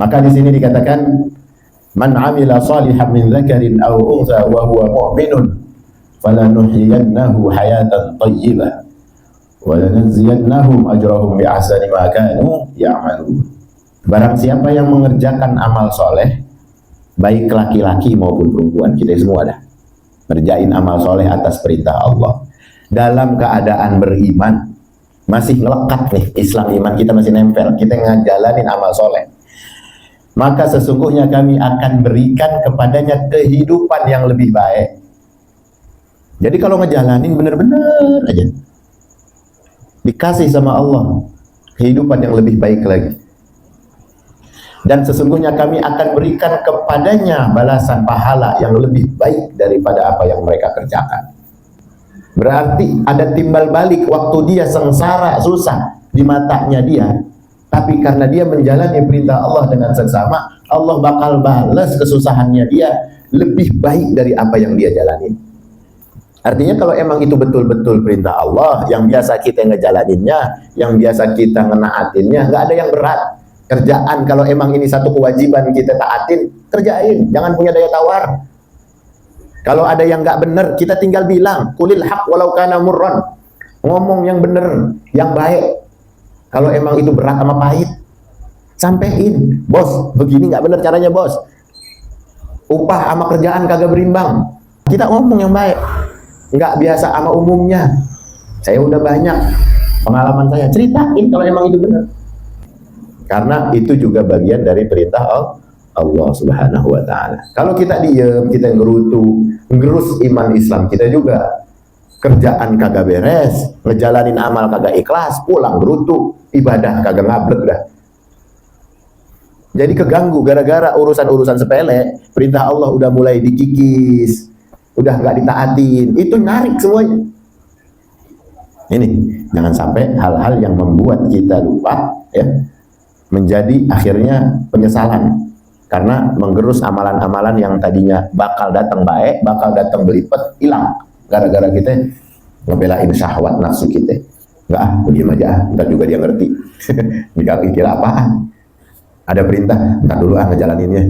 Maka di sini dikatakan, man 'amila shalihan min dzakarin aw untha wa huwa mu'minun falanuhyiyannahu hayatan thayyibah wa lanajziyannahum ajrahum bi ahsani ma kanu ya'malun. Barang siapa yang mengerjakan amal soleh, baik laki-laki maupun perempuan, kita semua dah ngerjain amal soleh atas perintah Allah dalam keadaan beriman, masih ngelekat nih Islam, iman kita masih nempel, kita ngejalanin amal soleh, maka sesungguhnya kami akan berikan kepadanya kehidupan yang lebih baik. Jadi kalau ngejalanin bener-bener aja, dikasih sama Allah kehidupan yang lebih baik lagi. Dan sesungguhnya kami akan berikan kepadanya balasan pahala yang lebih baik daripada apa yang mereka kerjakan. Berarti ada timbal balik waktu dia sengsara, susah di matanya dia, tapi karena dia menjalani perintah Allah dengan seksama, Allah bakal balas kesusahannya dia lebih baik dari apa yang dia jalani. Artinya kalau emang itu betul-betul perintah Allah, yang biasa kita ngejalaninnya, yang biasa kita ngenaatinnya, nggak ada yang berat. Kerjaan kalau emang ini satu kewajiban kita taatin, kerjain, jangan punya daya tawar. Kalau ada yang nggak bener, kita tinggal bilang, kulil haq walau kana murran. Ngomong yang bener, yang baik. Kalau emang itu berat sama pahit, sampein, bos, begini nggak bener caranya bos. Upah sama kerjaan kagak berimbang. Kita ngomong yang baik, nggak biasa sama umumnya. Saya udah banyak pengalaman saya, ceritain kalau emang itu bener. Karena itu juga bagian dari perintah Allah Subhanahu wa ta'ala. Kalau kita diem, kita ngerutu, ngerus iman Islam kita juga, kerjaan kagak beres, ngejalanin amal kagak ikhlas, pulang gerutu, ibadah kagak ngablek dah. Jadi keganggu gara-gara urusan-urusan sepele, perintah Allah udah mulai dikikis, udah nggak ditaatin, itu narik semuanya. Ini jangan sampai hal-hal yang membuat kita lupa, ya, menjadi akhirnya penyesalan karena menggerus amalan-amalan yang tadinya bakal datang baik, bakal datang belipet, hilang gara-gara kita ngebelain syahwat nafsu kita. Enggak, diam aja, ntar juga dia ngerti. Dikira apaan? Ada perintah, ntar dulu ngejalaninnya,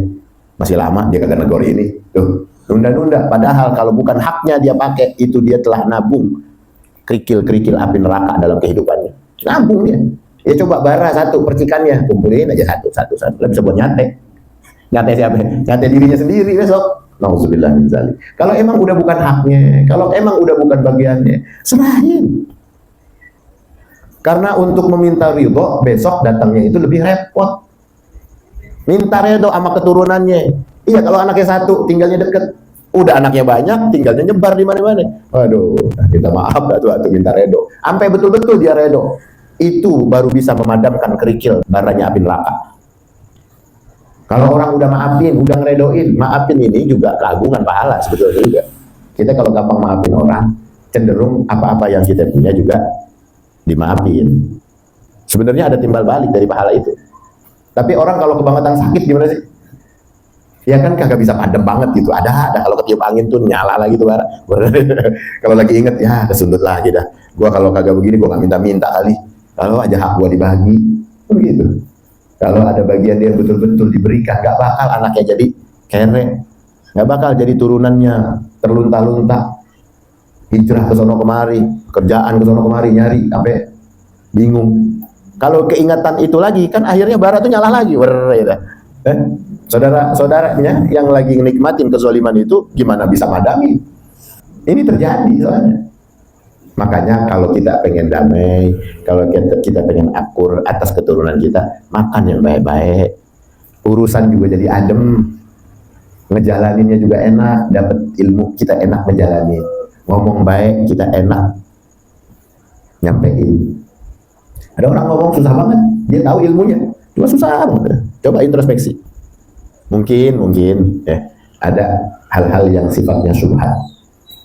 masih lama dia kagak negor ini, tuh nunda-nunda. Padahal kalau bukan haknya dia pakai, itu dia telah nabung kerikil-kerikil api neraka dalam kehidupannya. Nabung dia. Ya coba bara satu percikannya, kumpulin aja satu. Lebih bisa buat nyate. Nyate siapa? Nyate dirinya sendiri besok. Nauzubillah min dzalik. Kalau emang udah bukan haknya, kalau emang udah bukan bagiannya, serahin. Karena untuk meminta ridho besok datangnya itu lebih repot. Minta ridho sama keturunannya. Iya, kalau anaknya satu, tinggalnya deket. Udah anaknya banyak, tinggalnya nyebar di mana-mana. Aduh, minta maaf dah tuh minta ridho. Sampai betul-betul dia ridho. Itu baru bisa memadamkan kerikil baranya api neraka. Kalau orang udah maafin, udah ngeredoin, maafin ini juga keagungan pahala sebetulnya juga. Kita kalau gampang maafin orang, cenderung apa-apa yang kita punya juga dimaafin. Sebenarnya ada timbal balik dari pahala itu. Tapi orang kalau kebangetan sakit gimana sih? Ya kan kagak bisa padam banget gitu. Ada kalau ketiup angin tuh nyala lagi tuh bara. Kalau lagi inget ya kesundut lagi dah. Gua kalau kagak begini gua nggak minta-minta kali. Kalau aja hak gua dibagi, begitu. Kalau ada bagian dia betul-betul diberikan, nggak bakal anaknya jadi kere, nggak bakal jadi turunannya terlunta-lunta, hijrah ke sono kemari, kerjaan ke sono kemari nyari, sampai bingung. Kalau keingatan itu lagi, kan akhirnya bara tuh nyala lagi, saudara-saudaranya yang lagi nikmatin kezaliman itu gimana bisa madami? Ini terjadi soalnya. Makanya kalau kita pengen damai, kalau kita pengen akur atas keturunan kita, makan yang baik-baik, urusan juga jadi adem, ngejalaninnya juga enak, dapat ilmu kita enak menjalani, ngomong baik kita enak nyampein. Ada orang ngomong susah banget, dia tahu ilmunya, cuma susah banget. Coba introspeksi. Mungkin ya ada hal-hal yang sifatnya syubhat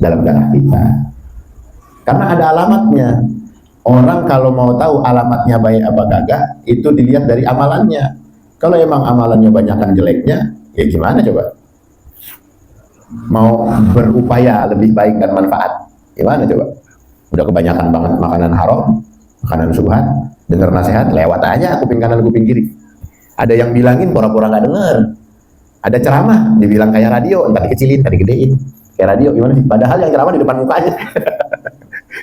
dalam darah kita. Karena ada alamatnya. Orang kalau mau tahu alamatnya baik apa kagak, itu dilihat dari amalannya. Kalau emang amalannya banyakan jeleknya, ya gimana coba? Mau berupaya lebih baik dan manfaat, gimana coba? Udah kebanyakan banget makanan haram, makanan subhan, dengar nasihat, lewat aja kuping kanan kuping kiri. Ada yang bilangin pura-pura nggak dengar. Ada ceramah, dibilang kayak radio, entar dikecilin, entar digedein. Kayak radio gimana sih? Padahal yang ceramah di depan mukanya.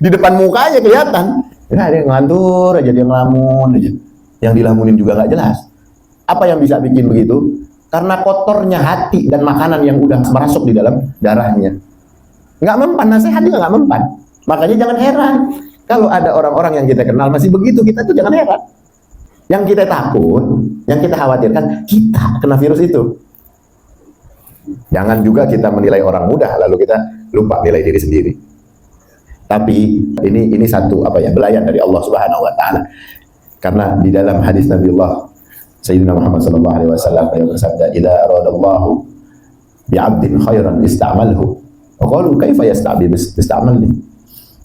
Di depan mukanya kelihatan. Ya, ada yang ngantur aja, dia ngelamun aja. Yang dilamunin juga nggak jelas. Apa yang bisa bikin begitu? Karena kotornya hati dan makanan yang udah merasuk di dalam darahnya. Nggak mempan, nasihat juga nggak mempan. Makanya jangan heran kalau ada orang-orang yang kita kenal masih begitu, kita tuh jangan heran. Yang kita takut, yang kita khawatirkan, kita kena virus itu. Jangan juga kita menilai orang muda lalu kita lupa nilai diri sendiri. Tapi ini satu belayan dari Allah Subhanahu wa taala. Karena di dalam hadis Nabiullah Sayyidina Muhammad sallallahu alaihi wasallam yang bersabda, "Idza aradallahu bi'abdin khairan ista'malhu." Wa qalu kaifa yasta'malni?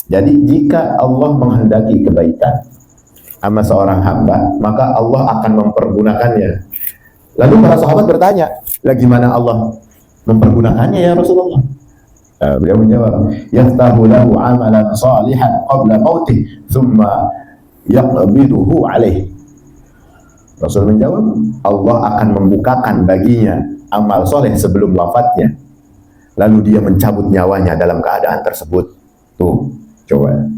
Jadi jika Allah menghendaki kebaikan sama seorang hamba, maka Allah akan mempergunakannya. Lalu para sahabat bertanya, "Lah gimana Allah mempergunakannya ya Rasulullah?" Beliau menjawab, "Yaftahu lahu 'amalan salihan qabla mautih, thumma yaqbiduhu 'alaihi." Rasul menjawab, Allah akan membukakan baginya amal soleh sebelum wafatnya, lalu dia mencabut nyawanya dalam keadaan tersebut. Tuh, coba.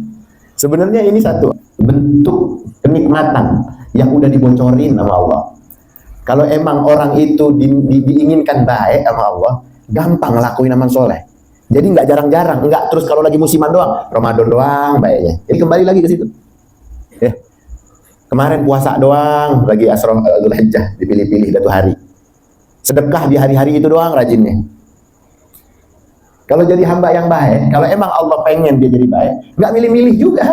Sebenarnya ini satu bentuk kenikmatan yang udah dibocorin sama Allah. Kalau emang orang itu diinginkan baik sama Allah, gampang ngelakuin amal soleh. Jadi nggak jarang-jarang, nggak terus kalau lagi musiman doang, Ramadan doang baiknya. Jadi kembali lagi ke situ. Ya. Kemarin puasa doang, lagi Asra Dzulhijjah, dipilih-pilih satu hari. Sedekah di hari-hari itu doang rajinnya. Kalau jadi hamba yang baik, kalau emang Allah pengen dia jadi baik, nggak milih-milih juga.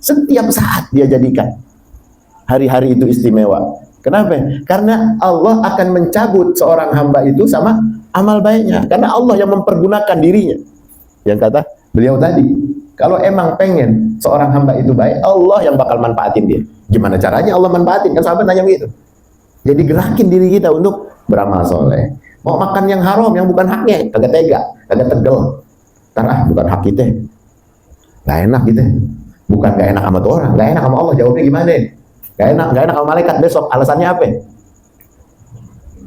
Setiap saat dia jadikan hari-hari itu istimewa. Kenapa? Karena Allah akan mencabut seorang hamba itu sama amal baiknya. Karena Allah yang mempergunakan dirinya. Yang kata beliau tadi, kalau emang pengen seorang hamba itu baik, Allah yang bakal manfaatin dia. Gimana caranya Allah manfaatin? Kan sahabat nanya gitu. Jadi gerakin diri kita untuk beramal soleh. Mau makan yang haram, yang bukan haknya, kagak tega, kagak tegel. Bukan hak kita. Gak enak gitu. Bukan gak enak sama tuh orang, gak enak sama Allah. Jawabnya gimana? Gak enak sama malaikat besok. Alasannya apa?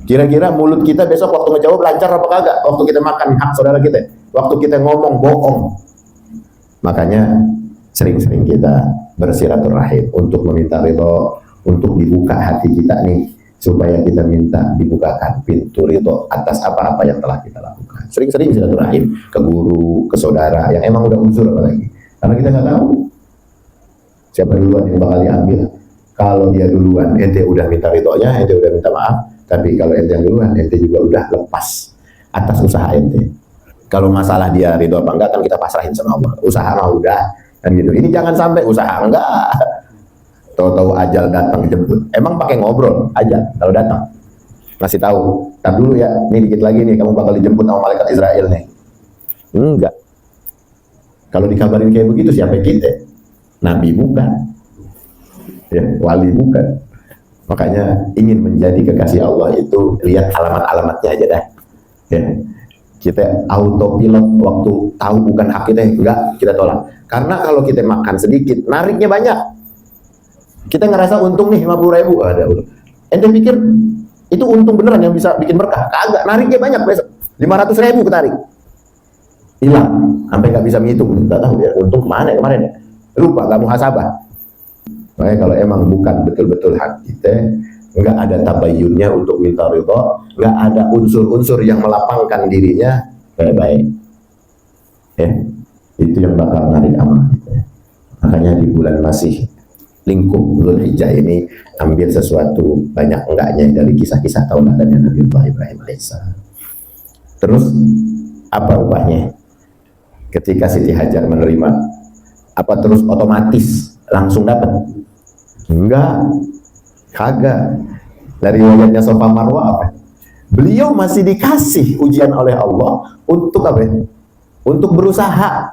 Kira-kira mulut kita besok waktu ngejawab lancar apa kagak? Waktu kita makan hak saudara kita, waktu kita ngomong bohong. Makanya sering-sering kita bersilaturahim untuk meminta ridho, untuk dibuka hati kita nih, supaya kita minta dibukakan pintu ridho atas apa-apa yang telah kita lakukan. Sering-sering silaturahim ke guru, ke saudara yang emang udah uzur apalagi. Karena kita nggak tahu siapa duluan yang bakal diambil. Kalau dia duluan, ente udah minta ridhonya, ente udah minta maaf. Tapi kalau ente yang duluan, ente juga udah lepas atas usaha ente. Kalau masalah dia ridho apa enggak, kan kita pasrahin sama Allah. Usaha mah udah, kan gitu. Ini jangan sampai usaha enggak, tahu-tahu ajal datang jemput. Emang pakai ngobrol aja kalau datang, masih tahu. Tar dulu ya, ini dikit lagi nih, kamu bakal dijemput sama malaikat Israel nih. Enggak. Kalau dikabarin kayak begitu, siapa kita? Nabi bukan, ya, wali bukan. Makanya ingin menjadi kekasih Allah itu lihat alamat-alamatnya aja dah. Ya. Kita autopilot waktu tahu bukan hak kita, enggak, kita tolak. Karena kalau kita makan sedikit, nariknya banyak. Kita ngerasa untung nih 50.000, ada untung. Ente pikir itu untung beneran yang bisa bikin berkah? Kagak, nariknya banyak besok. 500.000 ketarik. Hilang, sampai nggak bisa menghitung. Nggak tahu ya, untung kemana kemarin ya? Lupa, nggak muhasabah. Makanya kalau emang bukan betul-betul hak kita, nggak ada tabayyunnya untuk minta ridho, nggak ada unsur-unsur yang melapangkan dirinya, baik-baik. Ya, itu yang bakal narik amal kita. Makanya di bulan masih lingkup Dzulhijjah ini ambil sesuatu banyak enggaknya dari kisah-kisah tauladannya Nabi Ibrahim alaihissalam. Terus apa rupanya? Ketika Siti Hajar menerima, apa terus otomatis langsung dapat? Enggak, kagak. Dari riwayatnya Safa Marwah apa? Beliau masih dikasih ujian oleh Allah untuk apa? Untuk berusaha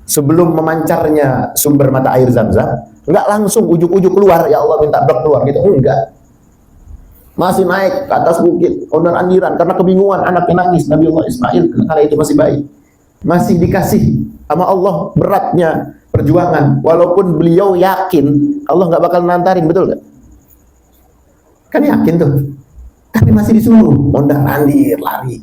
sebelum memancarnya sumber mata air Zam-Zam. Enggak langsung ujuk-ujuk keluar, ya Allah minta blok keluar gitu. Enggak. Masih naik ke atas bukit, ondar-andiran karena kebingungan, anaknya nangis, Nabi Allah Ismail kala itu masih bayi. Masih dikasih sama Allah beratnya perjuangan, walaupun beliau yakin Allah nggak bakal nantarin, betul nggak? Kan yakin tuh. Tapi masih disuruh mondar-mandir, lari.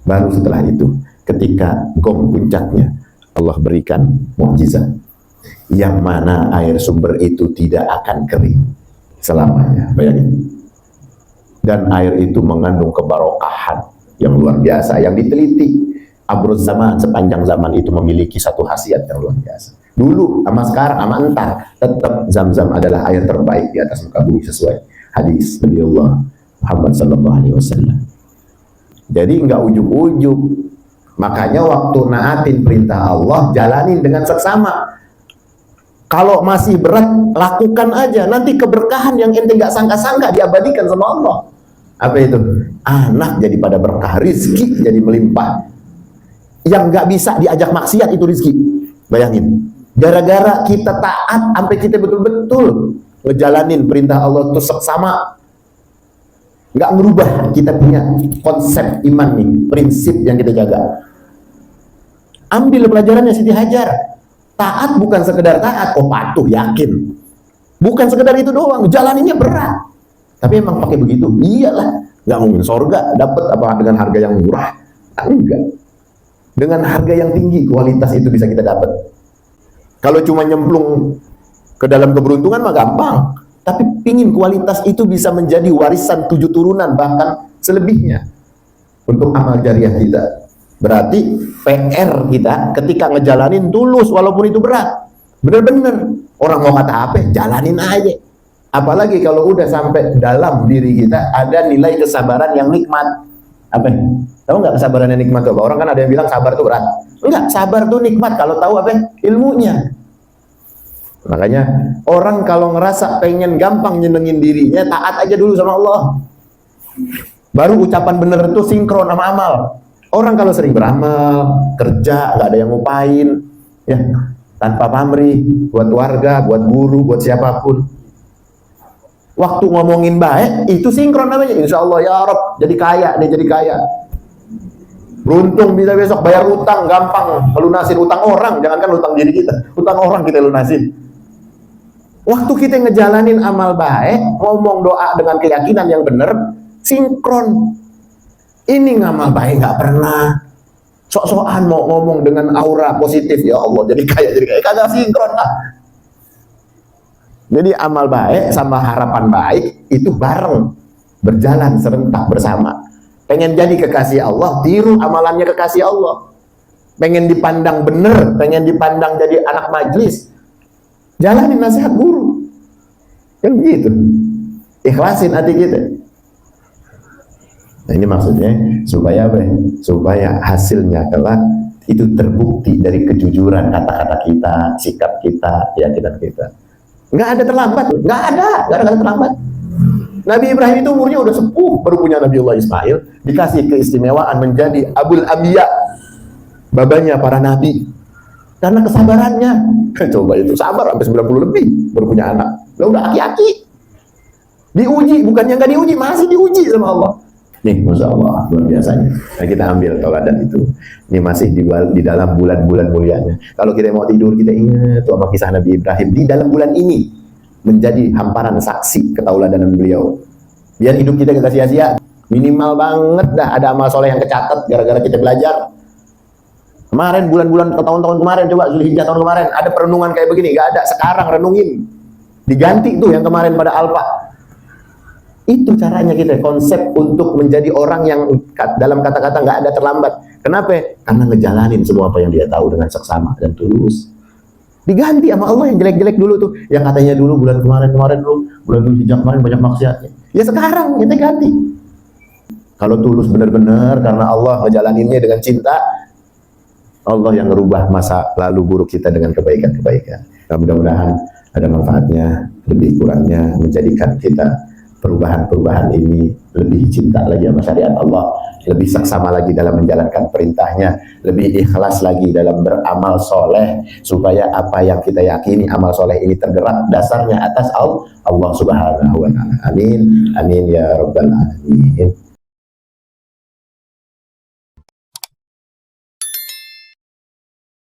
Baru setelah itu, ketika gong puncaknya, Allah berikan mukjizat yang mana air sumber itu tidak akan kering selamanya. Bayangin. Dan air itu mengandung kebarokahan yang luar biasa, yang diteliti. Abruz zaman, sepanjang zaman itu memiliki satu khasiat yang luar biasa. Dulu sama sekarang sama entar, tetap Zam-Zam adalah air terbaik di atas muka bumi sesuai hadis Nabi Allah Muhammad sallallahu alaihi wasallam. Jadi enggak ujuk-ujuk. Makanya waktu naatin perintah Allah, jalanin dengan seksama. Kalau masih berat, lakukan aja. Nanti keberkahan yang ente nggak sangka-sangka diabadikan sama Allah. Apa itu? Anak jadi pada berkah, rizki jadi melimpah. Yang nggak bisa diajak maksiat itu rizki. Bayangin, gara-gara kita taat sampai kita betul-betul ngejalanin perintah Allah itu seksama, nggak merubah kita punya konsep iman nih, prinsip yang kita jaga. Ambil pelajarannya Siti Hajar. Taat bukan sekedar taat, patuh, yakin. Bukan sekedar itu doang, jalaninnya berat. Tapi emang pakai begitu? Iyalah, nggak mungkin sorga dapat apa dengan harga yang murah. Enggak. Dengan harga yang tinggi, kualitas itu bisa kita dapat. Kalau cuma nyemplung ke dalam keberuntungan mah gampang. Tapi pingin kualitas itu bisa menjadi warisan 7 turunan, bahkan selebihnya. Untuk amal jariah kita. Berarti PR kita ketika ngejalanin tulus walaupun itu berat. Bener-bener. Orang mau kata apa, jalanin aja. Apalagi kalau udah sampai dalam diri kita ada nilai kesabaran yang nikmat. Apa? Tahu nggak kesabaran yang nikmat itu apa? Orang kan ada yang bilang sabar itu berat. Enggak, sabar itu nikmat kalau tahu apa? Ilmunya. Makanya orang kalau ngerasa pengen gampang nyenengin dirinya, taat aja dulu sama Allah. Baru ucapan bener itu sinkron sama amal. Orang kalau sering beramal, kerja, nggak ada yang ngupain, ya tanpa pamrih, buat warga, buat guru, buat siapapun. Waktu ngomongin baik, itu sinkron namanya. Insya Allah ya Rob, jadi kaya, dia jadi kaya. Beruntung bisa besok bayar utang, gampang melunasin utang orang, jangankan utang diri kita, utang orang kita lunasin. Waktu kita ngejalanin amal baik, ngomong doa dengan keyakinan yang benar, sinkron. Ini ngamal baik nggak pernah. Sok-sokan mau ngomong dengan aura positif, ya Allah jadi kaya, kagak sinkron lah. Jadi amal baik sama harapan baik itu bareng, berjalan serentak bersama. Pengen jadi kekasih Allah, tiru amalannya kekasih Allah. Pengen dipandang bener, pengen dipandang jadi anak majlis, jalanin nasihat guru. Kan begitu. Ikhlasin hati kita. Nah, ini maksudnya supaya apa? Supaya hasilnya kelak itu terbukti dari kejujuran kata-kata kita, sikap kita, keyakinan kita. Nggak ada terlambat, nggak ada terlambat. Nabi Ibrahim itu umurnya udah sepuh, baru punya Nabiullah Ismail, dikasih keistimewaan menjadi Abul Anbiya, babanya para nabi. Karena kesabarannya. Coba itu sabar sampai 90 lebih baru punya anak. Udah aki-aki. Diuji, bukannya nggak diuji, masih diuji sama Allah. Nih, Masya Allah, luar biasanya. Nah, kita ambil tauladan itu. Ini masih di dalam bulan-bulan mulianya. Kalau kita mau tidur, kita ingat tuh sama kisah Nabi Ibrahim. Di dalam bulan ini, menjadi hamparan saksi ketauladanan beliau. Biar hidup kita gak sia-sia. Minimal banget dah ada amal soleh yang kecatat gara-gara kita belajar. Kemarin, bulan-bulan, tahun-tahun kemarin, coba Zulhijjah tahun kemarin, ada perenungan kayak begini. Gak ada, sekarang renungin. Diganti tuh yang kemarin pada Alfa. Itu caranya kita, konsep untuk menjadi orang yang dalam kata-kata nggak ada terlambat. Kenapa? Karena ngejalanin semua apa yang dia tahu dengan seksama dan tulus. Diganti sama Allah yang jelek-jelek dulu tuh, yang katanya dulu bulan kemarin dulu, bulan Zulhijjah kemarin banyak maksiatnya. Ya sekarang kita ganti. Kalau tulus benar-benar karena Allah ngejalaninnya dengan cinta, Allah yang merubah masa lalu buruk kita dengan kebaikan-kebaikan. Nah, mudah-mudahan ada manfaatnya, lebih kurangnya menjadikan kita perubahan-perubahan ini lebih cinta lagi sama syariat Allah, lebih saksama lagi dalam menjalankan perintahnya, lebih ikhlas lagi dalam beramal soleh, supaya apa yang kita yakini amal soleh ini tergerak dasarnya atas Allah Subhanahu wa ta'ala. Amin, amin ya rabbal alamin.